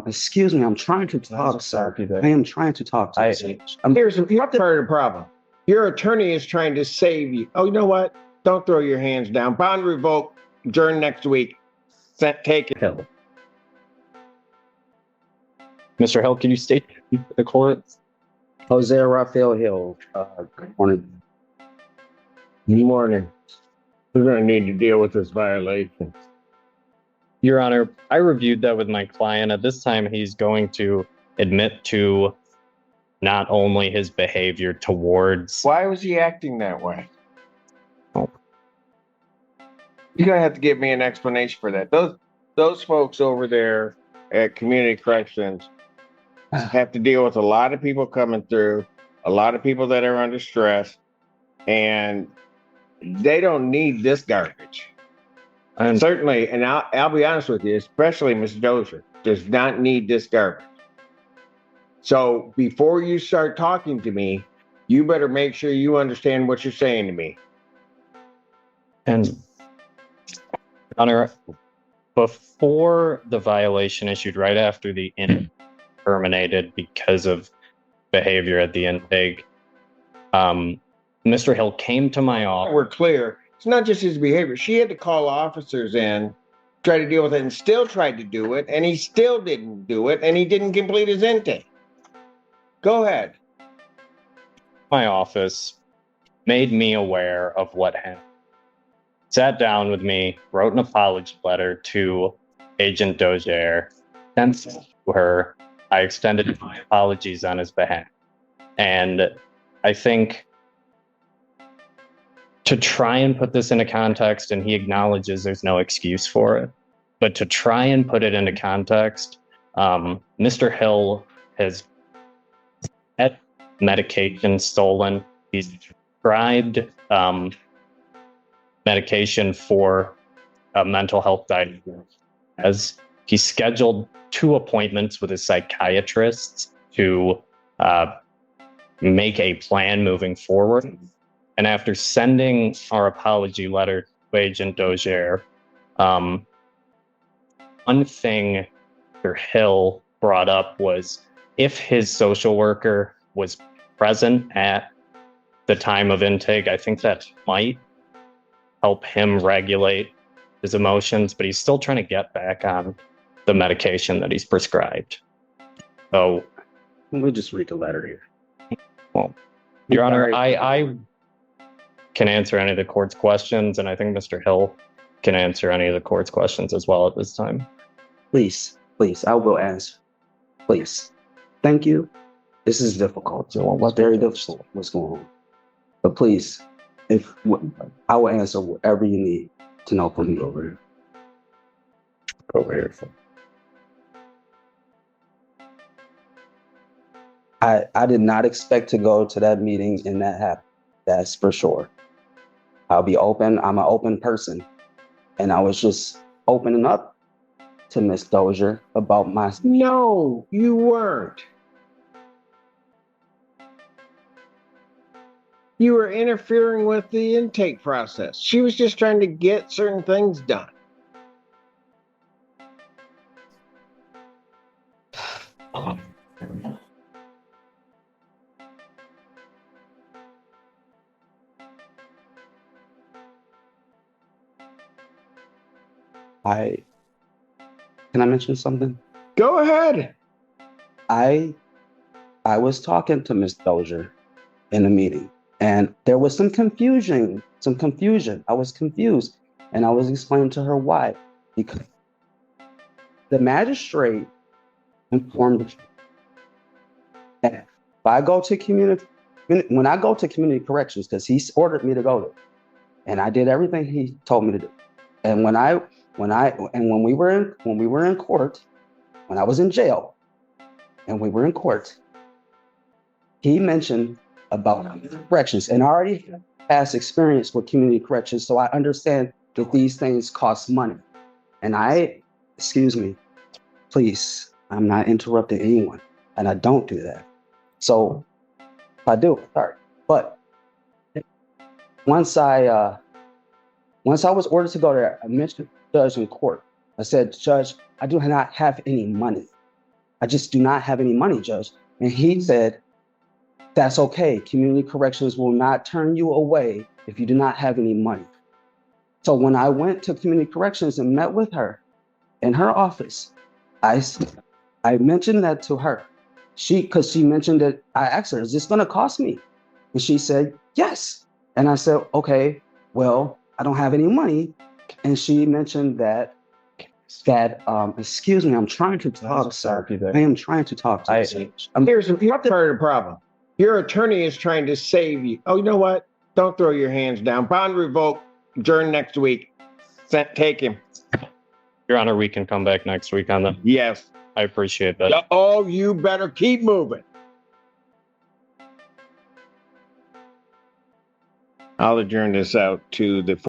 Excuse me, I'm trying to talk, sir. I am trying to talk to you. Here's part of the problem. Your attorney is trying to save you. Oh, you know what? Don't throw your hands down. Bond revoked. Adjourn next week. Take it. Hill. Mr. Hill, can you state the court? Jose Rafael Hill. Good morning. Good morning. We're going to need to deal with this violation. Your Honor, I reviewed that with my client. At this time, he's going to admit to not only his behavior towards... Why was he acting that way? Oh. You're going to have to give me an explanation for that. Those folks over there at Community Corrections have to deal with a lot of people coming through, a lot of people that are under stress, and they don't need this garbage. And certainly, and I'll be honest with you, especially Ms. Dozier, does not need this garbage. So before you start talking to me, you better make sure you understand what you're saying to me. And, Honor, before the violation issued, right after the intake terminated because of behavior at the intake, Mr. Hill came to my office. We're clear. It's not just his behavior. She had to call officers in, try to deal with it, and still tried to do it, and he still didn't do it, and he didn't complete his intake. Go ahead. My office made me aware of what happened. Sat down with me, wrote an apology letter to Agent Dozier, sent it to her. I extended my apologies on his behalf. And I think to try and put this into context, and he acknowledges there's no excuse for it, but to try and put it into context, Mr. Hill has had medication stolen. He's prescribed medication for a mental health diagnosis. As he scheduled 2 appointments with his psychiatrists to make a plan moving forward. And after sending our apology letter to Agent Dozier, one thing Mr. Hill brought up was if his social worker was present at the time of intake, I think that might help him regulate his emotions, but he's still trying to get back on the medication that he's prescribed. So let me just read the letter here. Well, Your Honor, I can answer any of the court's questions, and I think Mr. Hill can answer any of the court's questions as well at this time. Please, I will answer. Please. Thank you. This is difficult. It's very difficult what's going on. But please, I will answer whatever you need to know from me over here. Over here. I did not expect to go to that meeting and that happen. That's for sure. I'll be open. I'm an open person. And I was just opening up to Miss Dozier about my... No, you weren't. You were interfering with the intake process. She was just trying to get certain things done. Can I mention something? Go ahead. I was talking to Miss Dozier in a meeting, and there was some confusion. I was confused, and I was explaining to her why. Because the magistrate informed me that if I go to when I go to community corrections, because he ordered me to go there, and I did everything he told me to do. And when we were in court, when I was in jail, and we were in court, he mentioned about corrections, and I already have past experience with community corrections, so I understand that these things cost money. And excuse me, please, I'm not interrupting anyone, and I don't do that. So if I do, sorry. But once I was ordered to go there, I mentioned the judge in court. I said, Judge, I do not have any money. I just do not have any money, Judge. And he said, that's okay. Community corrections will not turn you away if you do not have any money. So when I went to community corrections and met with her in her office, I mentioned that to her. Because she mentioned that, I asked her, is this going to cost me? And she said, yes. And I said, okay, well, I don't have any money. And she mentioned that, excuse me, I'm trying to talk, sir. I am trying to talk to you. Here's part of the problem. Your attorney is trying to save you. Oh, you know what? Don't throw your hands down. Bond revoked. Adjourn next week. Take him. Your Honor, we can come back next week on that. Yes. I appreciate that. Oh, you better keep moving. I'll adjourn this out to the